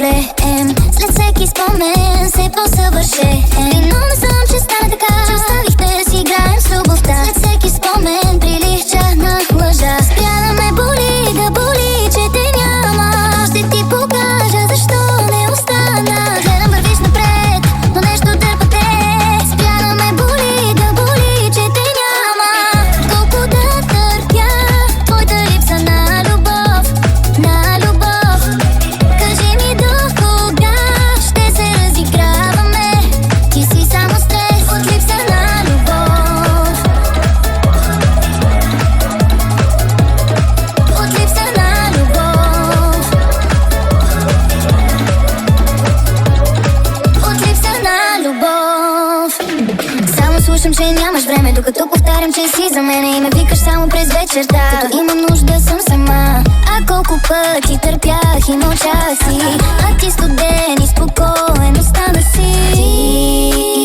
живеем. След всеки спомен се по-съвършен. Виновна съм, че стана така, че оставих да си играем с любовта. След всеки спомен прилича на лъжа. Спря да ме боли, да боли, че те няма. Ще ти покажа защо не остана. Гледам вървиш напред, но нещо дърпа те. Спря да ме боли, да боли, че те няма. Колко да търпя твоята липса на любов, на любов. Кажи ми до кога ще се разиграваме. Ти си само стрес от липса на любов, от липса на любов, от липса на любов. Само слушам, че нямаш време, докато повтарям, че си за мене и ме викаш само през вечерта, като имам нужда съм сама. А колко пъти търпях и мълчах си, а ти студен и спокоен остана си.